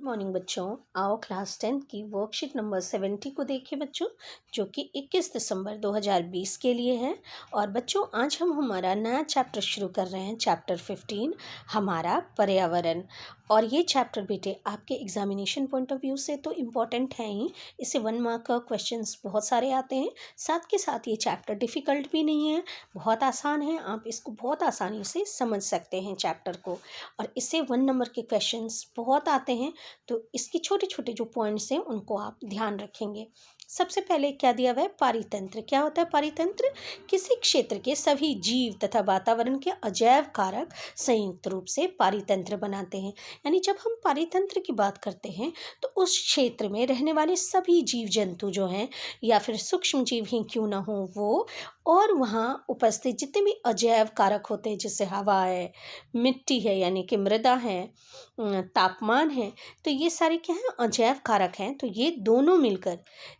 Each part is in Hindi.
मॉर्निंग बच्चों। आओ क्लास 10 की वर्कशीट नंबर 70 को देखिए बच्चों, जो कि 21 दिसंबर 2020 के लिए है। और बच्चों आज हम हमारा नया चैप्टर शुरू कर रहे हैं, चैप्टर 15 हमारा पर्यावरण। और ये चैप्टर बेटे आपके एग्जामिनेशन पॉइंट ऑफ व्यू से तो इम्पॉर्टेंट है ही, इससे 1 मार्क का क्वेश्चंस बहुत सारे आते हैं। साथ के साथ ये चैप्टर डिफ़िकल्ट भी नहीं है, बहुत आसान है, आप इसको बहुत आसानी से समझ सकते हैं चैप्टर को। और इससे 1 नंबर के क्वेश्चंस बहुत आते हैं, तो इसके छोटे छोटे जो पॉइंट्स हैं उनको आप ध्यान रखेंगे। सबसे पहले क्या दिया हुआ है, पारितंत्र। क्या होता है पारितंत्र? किसी क्षेत्र के सभी जीव तथा वातावरण के अजैव कारक संयुक्त रूप से पारितंत्र बनाते हैं। यानी जब हम पारितंत्र की बात करते हैं तो उस क्षेत्र में रहने वाले सभी जीव जंतु जो हैं, या फिर सूक्ष्म जीव ही क्यों ना हो वो, और वहाँ उपस्थित जितने भी अजैव कारक होते हैं, जैसे हवा है, मिट्टी है यानी कि मृदा है, तापमान है, तो ये सारे क्या हैं, अजैव कारक हैं। तो ये दोनों मिलकर,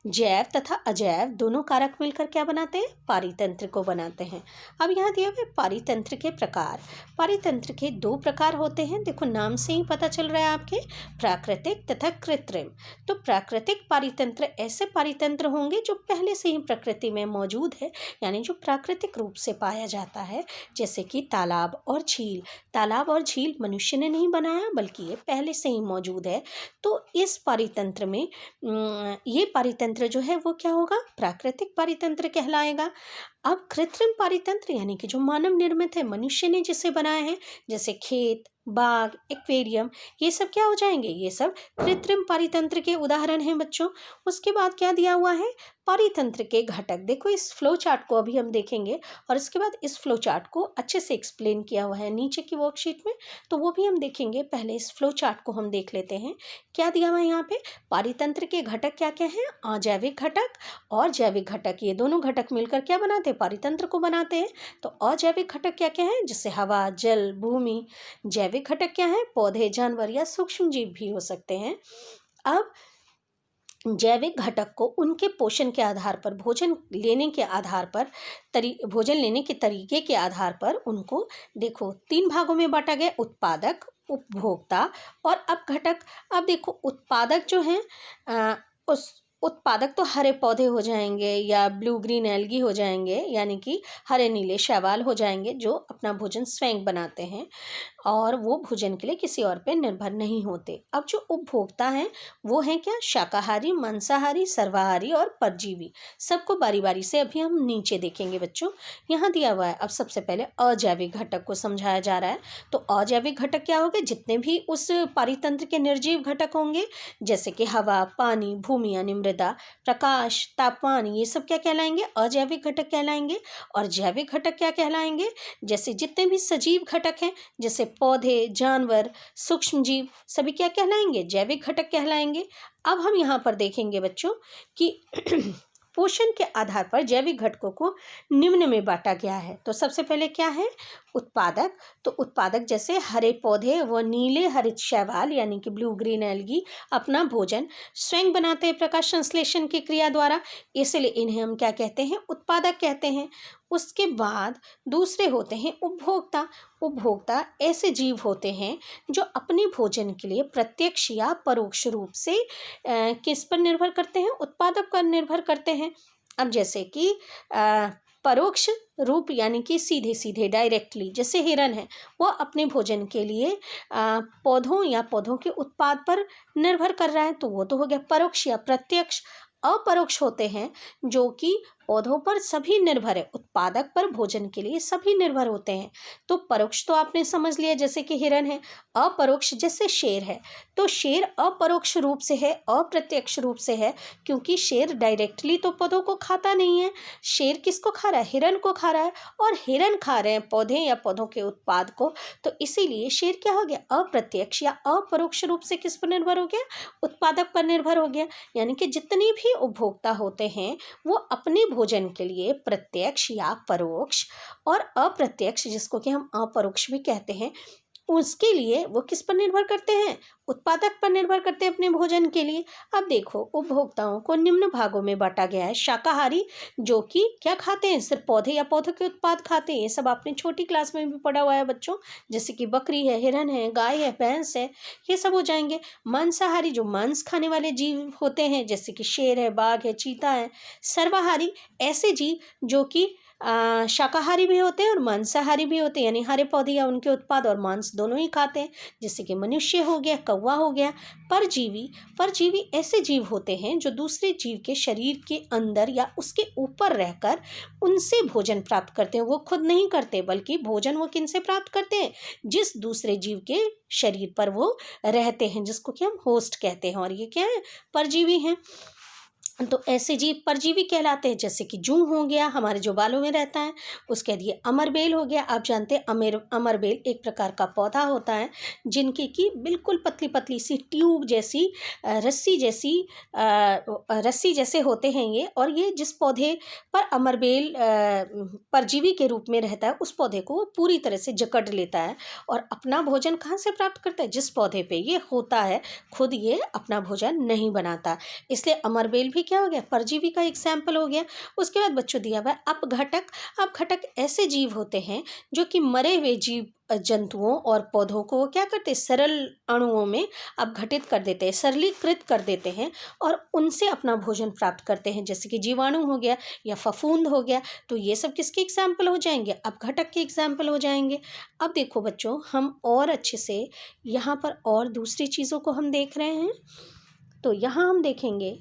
जैव तथा अजैव दोनों कारक मिलकर क्या बनाते हैं, पारितंत्र को बनाते हैं। अब यहाँ दिया हुआ है पारितंत्र के प्रकार। पारितंत्र के 2 प्रकार होते हैं, देखो नाम से ही पता चल रहा है आपके, प्राकृतिक तथा कृत्रिम। तो प्राकृतिक पारितंत्र ऐसे पारितंत्र होंगे जो पहले से ही प्रकृति में मौजूद है, यानी जो प्राकृतिक रूप से पाया जाता है, जैसे कि तालाब और झील। तालाब और झील मनुष्य ने नहीं बनाया, बल्कि ये पहले से ही मौजूद है। तो इस पारितंत्र में ये पारितंत्र जो है वो क्या होगा, प्राकृतिक पारितंत्र कहलाएगा। अब कृत्रिम पारितंत्र यानी कि जो मानव निर्मित है, मनुष्य ने जिसे बनाया है, जैसे खेत, बाग, एक्वेरियम, ये सब क्या हो जाएंगे, ये सब कृत्रिम पारितंत्र के उदाहरण हैं बच्चों। उसके बाद क्या दिया हुआ है, पारितंत्र के घटक। देखो इस फ्लो चार्ट को अभी हम देखेंगे, और इसके बाद इस फ्लो चार्ट को अच्छे से एक्सप्लेन किया हुआ है नीचे की वर्कशीट में, तो वो भी हम देखेंगे। पहले इस फ्लो चार्ट को हम देख लेते हैं। क्या दिया हुआ है यहाँ पे, पारितंत्र के घटक क्या क्या हैं, अजैविक घटक और जैविक घटक। ये दोनों घटक मिलकर क्या बनाते हैं, पारितंत्र को बनाते हैं। तो अजैविक घटक क्या क्या हैं, जैसे हवा, जल, भूमि। जैविक घटक क्या है, पौधे, जानवर या सूक्ष्म जीव भी हो सकते हैं। अब जैविक घटक को उनके पोषण के आधार पर, भोजन लेने के आधार पर, भोजन लेने के तरीके के आधार पर उनको देखो 3 भागों में बांटा गया, उत्पादक, उपभोक्ता और अपघटक। अब देखो उत्पादक जो हैं, उस उत्पादक तो हरे पौधे हो जाएंगे या ब्लू ग्रीन एल्गी हो जाएंगे, यानी कि हरे नीले शैवाल हो जाएंगे, जो अपना भोजन स्वयं बनाते हैं और वो भोजन के लिए किसी और पे निर्भर नहीं होते। अब जो उपभोक्ता हैं वो हैं क्या, शाकाहारी, मांसाहारी, सर्वाहारी और परजीवी। सबको बारी बारी से अभी हम नीचे देखेंगे बच्चों। यहाँ दिया हुआ है, अब सबसे पहले अजैविक घटक को समझाया जा रहा है। तो अजैविक घटक क्या होंगे, जितने भी उस पारितंत्र के निर्जीव घटक होंगे, जैसे कि हवा, पानी, भूमि यानी मृदा, प्रकाश, तापमान, ये सब क्या कहलाएंगे, अजैविक घटक कहलाएंगे। और जैविक घटक क्या कहलाएंगे, जैसे जितने भी सजीव घटक हैं, जैसे पौधे, जानवर, सूक्ष्म जीव, सभी क्या कहलाएंगे, जैविक घटक कहलाएंगे। अब हम यहाँ पर देखेंगे बच्चों कि पोषण के आधार पर जैविक घटकों को निम्न में बांटा गया है। तो सबसे पहले क्या है, उत्पादक। तो उत्पादक जैसे हरे पौधे व नीले हरित शैवाल यानी कि ब्लू ग्रीन एल्गी अपना भोजन स्वयं बनाते हैं प्रकाश संश्लेषण की क्रिया द्वारा, इसलिए इन्हें हम क्या कहते हैं, उत्पादक कहते हैं। उसके बाद दूसरे होते हैं उपभोक्ता। उपभोक्ता ऐसे जीव होते हैं जो अपने भोजन के लिए प्रत्यक्ष या परोक्ष रूप से किस पर निर्भर करते हैं, उत्पादक पर निर्भर करते हैं। अब जैसे कि परोक्ष रूप यानी कि सीधे सीधे डायरेक्टली, जैसे हिरन है, वो अपने भोजन के लिए पौधों या पौधों के उत्पाद पर निर्भर कर रहा है, तो वो तो हो गया परोक्ष या प्रत्यक्ष। अपरोक्ष होते हैं जो कि पौधों पर सभी निर्भर है, उत्पादक पर भोजन के लिए सभी निर्भर होते हैं। तो परोक्ष तो आपने समझ लिया, जैसे कि हिरन है। अपरोक्ष जैसे शेर है, तो शेर अपरोक्ष रूप से है, अप्रत्यक्ष रूप से है, क्योंकि शेर डायरेक्टली तो पौधों को खाता नहीं है। शेर किसको खा रहा है, हिरन को खा रहा है, और हिरन खा रहे हैं पौधे या पौधों के उत्पाद को। तो इसीलिए शेर क्या हो गया, अप्रत्यक्ष या अपरोक्ष रूप से किस पर निर्भर हो गया, उत्पादक पर निर्भर हो गया। यानी कि जितने भी उपभोक्ता होते हैं वो अपने भोजन के लिए प्रत्यक्ष या परोक्ष और अप्रत्यक्ष, जिसको कि हम अपरोक्ष भी कहते हैं, उसके लिए वो किस पर निर्भर करते हैं? उत्पादक पर निर्भर करते हैं अपने भोजन के लिए। अब देखो, उपभोक्ताओं को निम्न भागों में बांटा गया है। शाकाहारी, जो कि क्या खाते हैं? सिर्फ पौधे या पौधों के उत्पाद खाते हैं। ये सब आपने छोटी क्लास में भी पढ़ा हुआ है बच्चों, जैसे कि बकरी है, हिरन है, गाय है, भैंस है, ये सब हो जाएंगे। मांसाहारी, जो मांस खाने वाले जीव होते हैं, जैसे कि शेर है, बाघ है, चीता है। सर्वाहारी, ऐसे जीव जो कि शाकाहारी भी होते हैं और मांसाहारी भी होते हैं, यानी हरे पौधे या उनके उत्पाद और मांस दोनों ही खाते हैं, जैसे कि मनुष्य हो गया, कौवा हो गया। परजीवी, परजीवी ऐसे जीव होते हैं जो दूसरे जीव के शरीर के अंदर या उसके ऊपर रहकर उनसे भोजन प्राप्त करते हैं। वो खुद नहीं करते, बल्कि भोजन वो किनसे प्राप्त करते हैं? जिस दूसरे जीव के शरीर पर वो रहते हैं, जिसको कि हम होस्ट कहते हैं, और ये क्या है? परजीवी हैं। तो ऐसे जीव परजीवी कहलाते हैं, जैसे कि जूं हो गया, हमारे जो बालों में रहता है। उसके बाद ये अमरबेल हो गया। आप जानते हैं अमरबेल एक प्रकार का पौधा होता है, जिनकी की बिल्कुल पतली पतली सी ट्यूब जैसी रस्सी जैसे होते हैं ये। और ये जिस पौधे पर अमरबेल परजीवी के रूप में रहता है, उस पौधे को वो पूरी तरह से जकड़ लेता है और अपना भोजन कहाँ से प्राप्त करता है? जिस पौधे पे ये होता है, खुद ये अपना भोजन नहीं बनाता। इसलिए अमरबेल भी क्या हो गया? परजीवी का एग्जाम्पल हो गया। उसके बाद बच्चों दिया हुआ है अपघटक। अपघटक ऐसे जीव होते हैं जो कि मरे हुए जीव जंतुओं और पौधों को वो क्या करते हैं? सरल अणुओं में अपघटित कर देते हैं, सरलीकृत कर देते हैं और उनसे अपना भोजन प्राप्त करते हैं, जैसे कि जीवाणु हो गया या फफूंद हो गया। तो ये सब किसके एग्जाम्पल हो जाएंगे? अपघटक के एग्जाम्पल हो जाएंगे। अब देखो बच्चों, हम और अच्छे से यहाँ पर और दूसरी चीज़ों को हम देख रहे हैं। तो यहाँ हम देखेंगे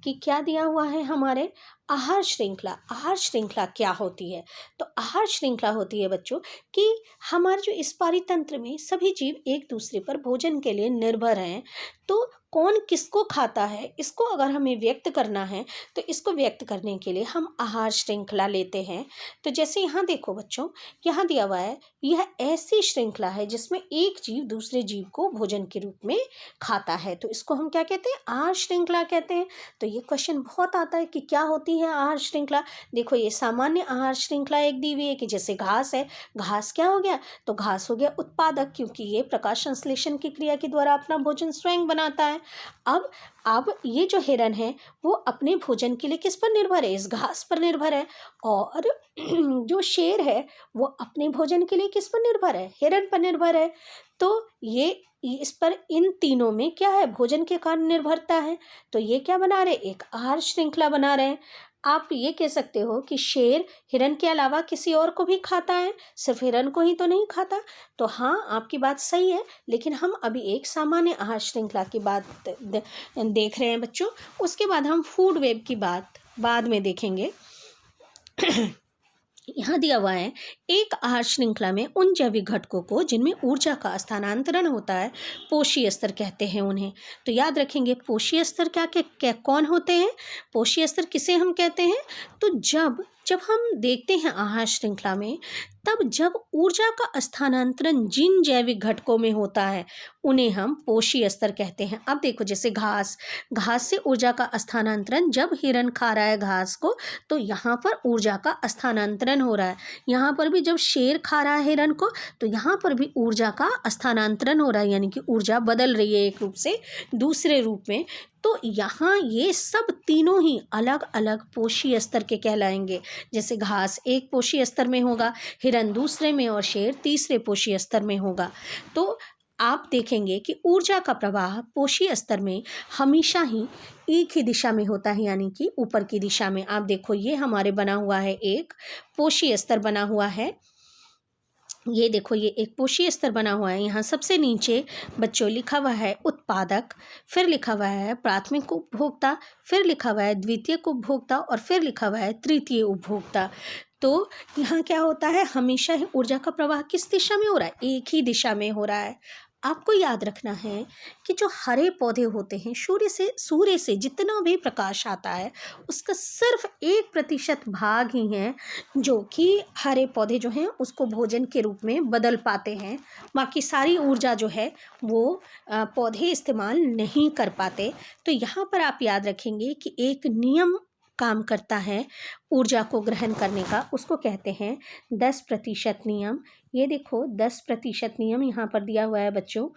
कि क्या दिया हुआ है हमारे आहार श्रृंखला। आहार श्रृंखला क्या होती है? तो आहार श्रृंखला होती है बच्चों कि हमारे जो इस पारितंत्र में सभी जीव एक दूसरे पर भोजन के लिए निर्भर हैं। तो कौन किसको खाता है, इसको अगर हमें व्यक्त करना है, तो इसको व्यक्त करने के लिए हम आहार श्रृंखला लेते हैं। तो जैसे यहाँ देखो बच्चों, यहाँ दिया हुआ है, यह ऐसी श्रृंखला है जिसमें एक जीव दूसरे जीव को भोजन के रूप में खाता है। तो इसको हम क्या कहते हैं? आहार श्रृंखला कहते हैं। तो ये क्वेश्चन बहुत आता है कि क्या होती है आहार श्रृंखला। देखो, ये सामान्य आहार श्रृंखला एक दी हुई है कि जैसे घास है, घास क्या हो गया? तो घास हो गया उत्पादक, क्योंकि ये प्रकाश संश्लेषण की क्रिया के द्वारा अपना भोजन स्वयं बनाता है। अब ये जो हिरन है, वो अपने भोजन के लिए किस पर निर्भर है? इस घास पर निर्भर है। और जो शेर है, वो अपने भोजन के लिए किस पर निर्भर है? हिरन पर निर्भर है। तो ये इस पर, इन तीनों में क्या है? भोजन के कारण निर्भरता है। तो ये क्या बना रहे? एक आहार श्रृंखला बना रहे हैं। आप ये कह सकते हो कि शेर हिरन के अलावा किसी और को भी खाता है, सिर्फ हिरन को ही तो नहीं खाता। तो हाँ, आपकी बात सही है, लेकिन हम अभी एक सामान्य आहार श्रृंखला की बात देख रहे हैं बच्चों। उसके बाद हम फूड वेब की बात बाद में देखेंगे। यहाँ दिया हुआ है, एक आहार श्रृंखला में उन जैविक घटकों को जिनमें ऊर्जा का स्थानांतरण होता है, पोषी स्तर कहते हैं उन्हें। तो याद रखेंगे, पोषी स्तर क्या कौन होते हैं? पोषी स्तर किसे हम कहते हैं? तो जब हम देखते हैं आहार श्रृंखला में, तब जब ऊर्जा का स्थानांतरण जिन जैविक घटकों में होता है, उन्हें हम पोषी स्तर कहते हैं। अब देखो, जैसे घास से ऊर्जा का स्थानांतरण, जब हिरन खा रहा है घास को, तो यहाँ पर ऊर्जा का स्थानांतरण हो रहा है। यहाँ पर भी जब शेर खा रहा है हिरन को, तो यहाँ पर भी ऊर्जा का स्थानांतरण हो रहा है, यानी कि ऊर्जा बदल रही है एक रूप से दूसरे रूप में। तो यहाँ ये सब तीनों ही अलग अलग पोषी स्तर के कहलाएंगे। जैसे घास एक पोषी स्तर में होगा, हिरन दूसरे में और शेर तीसरे पोषी स्तर में होगा। तो आप देखेंगे कि ऊर्जा का प्रवाह पोषी स्तर में हमेशा ही एक ही दिशा में होता है, यानी कि ऊपर की दिशा में। आप देखो, ये हमारे बना हुआ है, एक पोषी स्तर बना हुआ है। ये देखो, ये एक पोषी स्तर बना हुआ है। यहाँ सबसे नीचे बच्चों लिखा हुआ है उत्पादक, फिर लिखा हुआ है प्राथमिक उपभोक्ता, फिर लिखा हुआ है द्वितीयक उपभोक्ता और फिर लिखा हुआ है तृतीय उपभोक्ता। तो यहाँ क्या होता है? हमेशा ही ऊर्जा का प्रवाह किस दिशा में हो रहा है? एक ही दिशा में हो रहा है। आपको याद रखना है कि जो हरे पौधे होते हैं, सूर्य से जितना भी प्रकाश आता है, उसका सिर्फ 1% भाग ही है जो कि हरे पौधे जो हैं उसको भोजन के रूप में बदल पाते हैं। बाकी सारी ऊर्जा जो है वो पौधे इस्तेमाल नहीं कर पाते। तो यहाँ पर आप याद रखेंगे कि एक नियम काम करता है ऊर्जा को ग्रहण करने का, उसको कहते हैं 10% नियम, ये देखो 10% नियम यहाँ पर दिया हुआ है बच्चों,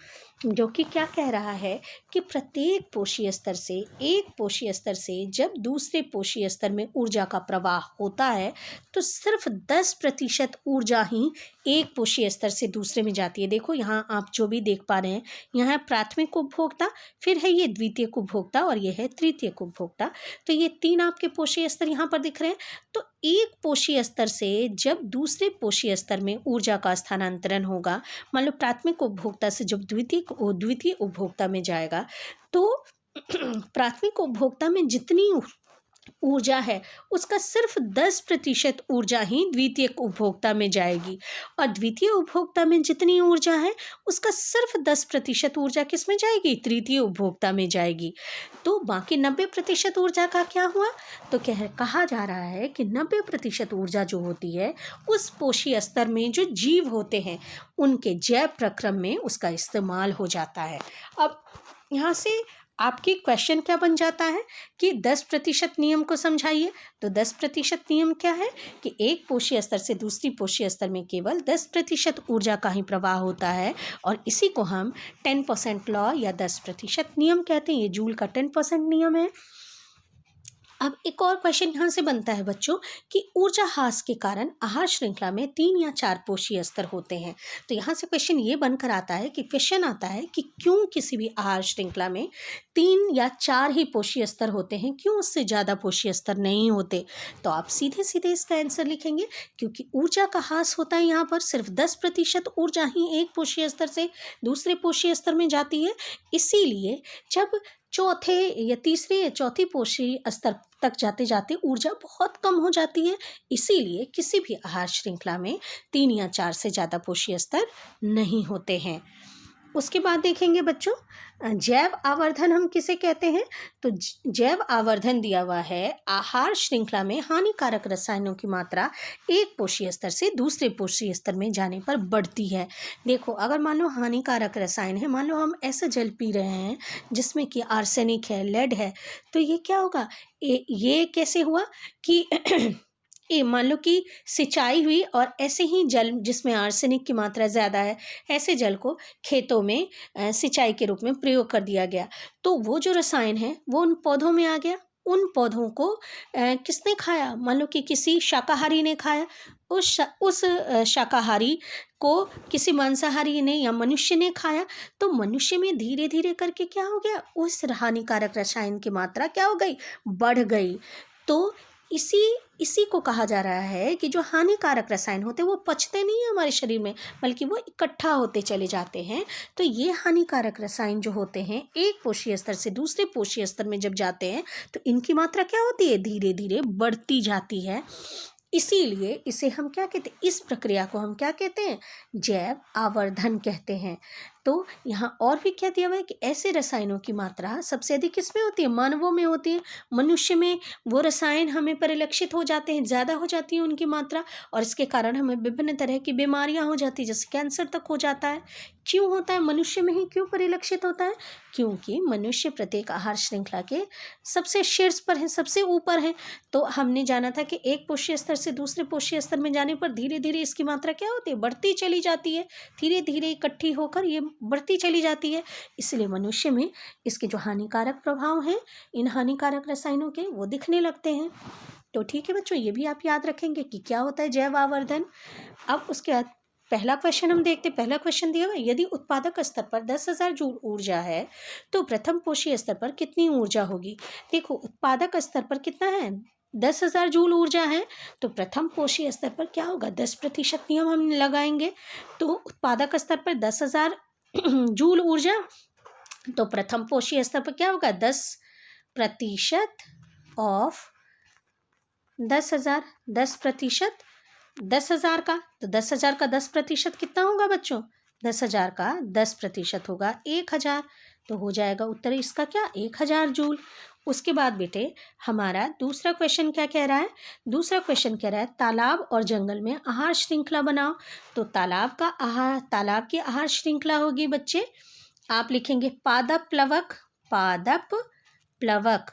जो कि क्या कह रहा है कि प्रत्येक पोषी स्तर से, एक पोषी स्तर से जब दूसरे पोषी स्तर में ऊर्जा का प्रवाह होता है तो सिर्फ 10% ऊर्जा ही एक पोषी स्तर से दूसरे में जाती है। देखो यहाँ आप जो भी देख पा रहे हैं, यहाँ है प्राथमिक उपभोक्ता, फिर है ये द्वितीयक उपभोक्ता और ये है तृतीयक उपभोक्ता। तो ये 3 आपके पोषी स्तर यहाँ पर दिख रहे हैं। तो एक पोषी स्तर से जब दूसरे पोषी स्तर में ऊर्जा का स्थानांतरण होगा, मान लो प्राथमिक उपभोक्ता से जब द्वितीय उपभोक्ता में जाएगा, तो प्राथमिक उपभोक्ता में जितनी ऊर्जा है उसका सिर्फ 10% ऊर्जा ही द्वितीयक उपभोक्ता में जाएगी, और द्वितीय उपभोक्ता में जितनी ऊर्जा है उसका सिर्फ 10% ऊर्जा किस में जाएगी, तृतीय उपभोक्ता में जाएगी। तो बाकी 90% ऊर्जा का क्या हुआ, तो कहा जा रहा है कि 90% ऊर्जा जो होती है उस पोषी स्तर में जो जीव होते हैं उनके जैव प्रक्रम में उसका इस्तेमाल हो जाता है। अब यहाँ से आपकी क्वेश्चन क्या बन जाता है कि 10% नियम को समझाइए। तो 10% नियम क्या है कि एक पोषी स्तर से दूसरी पोषी स्तर में केवल 10% ऊर्जा का ही प्रवाह होता है, और इसी को हम 10% लॉ या 10% नियम कहते हैं। ये जूल का 10% नियम है। अब एक और क्वेश्चन यहाँ से बनता है बच्चों कि ऊर्जा ह्रास के कारण आहार श्रृंखला में 3 या 4 पोषी स्तर होते हैं। तो यहाँ से क्वेश्चन ये बनकर आता है कि क्यों किसी भी आहार श्रृंखला में 3 या 4 ही पोषी स्तर होते हैं, क्यों उससे ज़्यादा पोषी स्तर नहीं होते। तो आप सीधे सीधे इसका आंसर लिखेंगे, क्योंकि ऊर्जा का ह्रास होता है यहाँ पर, सिर्फ 10% ऊर्जा ही एक पोषी स्तर से दूसरे पोषी स्तर में जाती है। इसीलिए जब चौथे या तीसरे या चौथी पोषी स्तर तक जाते जाते ऊर्जा बहुत कम हो जाती है। इसीलिए किसी भी आहार श्रृंखला में 3 या 4 से ज़्यादा पोषी स्तर नहीं होते हैं। उसके बाद देखेंगे बच्चों, जैव आवर्धन हम किसे कहते हैं। तो जैव आवर्धन दिया हुआ है, आहार श्रृंखला में हानिकारक रसायनों की मात्रा एक पोषी स्तर से दूसरे पोषी स्तर में जाने पर बढ़ती है। देखो अगर मान लो हानिकारक रसायन है, मान लो हम ऐसा जल पी रहे हैं जिसमें कि आर्सेनिक है, लेड है, तो ये क्या होगा, ये कैसे हुआ कि मान लो कि सिंचाई हुई और ऐसे ही जल जिसमें आर्सेनिक की मात्रा ज़्यादा है, ऐसे जल को खेतों में सिंचाई के रूप में प्रयोग कर दिया गया, तो वो जो रसायन है वो उन पौधों में आ गया। उन पौधों को किसने खाया, मान लो कि किसी शाकाहारी ने खाया। उस शाकाहारी को किसी मांसाहारी ने या मनुष्य ने खाया, तो मनुष्य में धीरे धीरे करके क्या हो गया, उस हानिकारक रसायन की मात्रा क्या हो गई, बढ़ गई। तो इसी को कहा जा रहा है कि जो हानिकारक रसायन होते हैं वो पचते नहीं है हमारे शरीर में, बल्कि वो इकट्ठा होते चले जाते हैं। तो ये हानिकारक रसायन जो होते हैं एक पोषी स्तर से दूसरे पोषी स्तर में जब जाते हैं तो इनकी मात्रा क्या होती है, धीरे धीरे बढ़ती जाती है। इसीलिए इसे हम क्या कहते हैं, इस प्रक्रिया को हम क्या कहते हैं, जैव आवर्धन कहते हैं। तो यहाँ और भी क्या दिया हुआ है कि ऐसे रसायनों की मात्रा सबसे अधिक किसमें होती है, मानवों में होती है। मनुष्य में वो रसायन हमें परिलक्षित हो जाते हैं, ज़्यादा हो जाती है उनकी मात्रा, और इसके कारण हमें विभिन्न तरह की बीमारियां हो जाती है, जैसे कैंसर तक हो जाता है। क्यों होता है, मनुष्य में ही क्यों परिलक्षित होता है, क्योंकि मनुष्य प्रत्येक आहार श्रृंखला के सबसे शीर्ष पर है, सबसे ऊपर है। तो हमने जाना था कि एक पोषी स्तर से दूसरे पोषी स्तर में जाने पर धीरे धीरे इसकी मात्रा क्या होती है, बढ़ती चली जाती है, धीरे धीरे इकट्ठी होकर ये बढ़ती चली जाती है। इसलिए मनुष्य में इसके जो हानिकारक प्रभाव हैं इन हानिकारक रसायनों के, वो दिखने लगते हैं। तो ठीक है बच्चों, ये भी आप याद रखेंगे कि क्या होता है जैव आवर्धन। अब उसके बाद पहला क्वेश्चन हम देखते हैं। पहला क्वेश्चन दिया हुआ है, यदि उत्पादक स्तर पर 10,000 जूल ऊर्जा है तो प्रथम पोषी स्तर पर कितनी ऊर्जा होगी। देखो उत्पादक स्तर पर कितना है, 10,000 जूल ऊर्जा है, तो प्रथम पोषी स्तर पर क्या होगा, 10% नियम हम लगाएंगे। तो उत्पादक स्तर पर 10,000 जूल ऊर्जा, तो प्रथम पोषी स्तर पर क्या होगा, 10% ऑफ 10,000, 10%, 10,000 का, तो 10,000 का 10% कितना होगा बच्चों, 10,000 का 10% होगा 1,000, तो हो जाएगा उत्तर इसका क्या, 1,000 जूल। उसके बाद बेटे हमारा दूसरा क्वेश्चन क्या कह रहा है, दूसरा क्वेश्चन कह रहा है तालाब और जंगल में आहार श्रृंखला बनाओ। तो तालाब की आहार श्रृंखला होगी बच्चे, आप लिखेंगे पादप प्लवक, पादप प्लवक,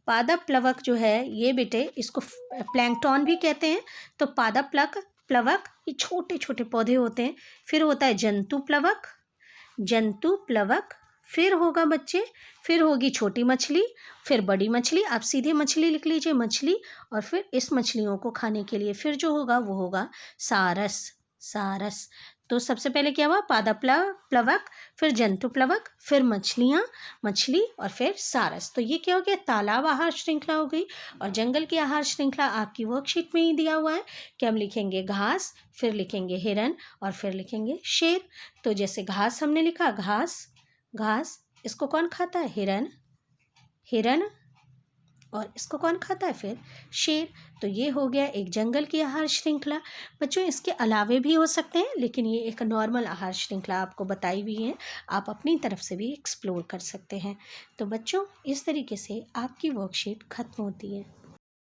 पादप प्लवक जो है ये बेटे इसको प्लैंकटन भी कहते हैं। तो पादप प्लवक, ये छोटे छोटे पौधे होते हैं। फिर होता है जंतु प्लवक, जंतु प्लवक। फिर होगा बच्चे, फिर होगी छोटी मछली, फिर बड़ी मछली। आप सीधे मछली लिख लीजिए, मछली। और फिर इस मछलियों को खाने के लिए फिर जो होगा वो होगा सारस, सारस। तो सबसे पहले क्या हुआ, पादप्लव प्लवक, फिर जंतु प्लवक, फिर मछलियाँ, मछली, और फिर सारस। तो ये क्या हो गया, तालाब आहार श्रृंखला हो गई। और जंगल की आहार श्रृंखला आपकी वर्कशीट में ही दिया हुआ है कि हम लिखेंगे घास, फिर लिखेंगे हिरन, और फिर लिखेंगे शेर। तो जैसे घास हमने लिखा, घास, घास, इसको कौन खाता है, हिरन, हिरन। और इसको कौन खाता है, फिर शेर। तो ये हो गया एक जंगल की आहार श्रृंखला। बच्चों इसके अलावे भी हो सकते हैं, लेकिन ये एक नॉर्मल आहार श्रृंखला आपको बताई हुई है, आप अपनी तरफ से भी एक्सप्लोर कर सकते हैं। तो बच्चों इस तरीके से आपकी वर्कशीट खत्म होती है।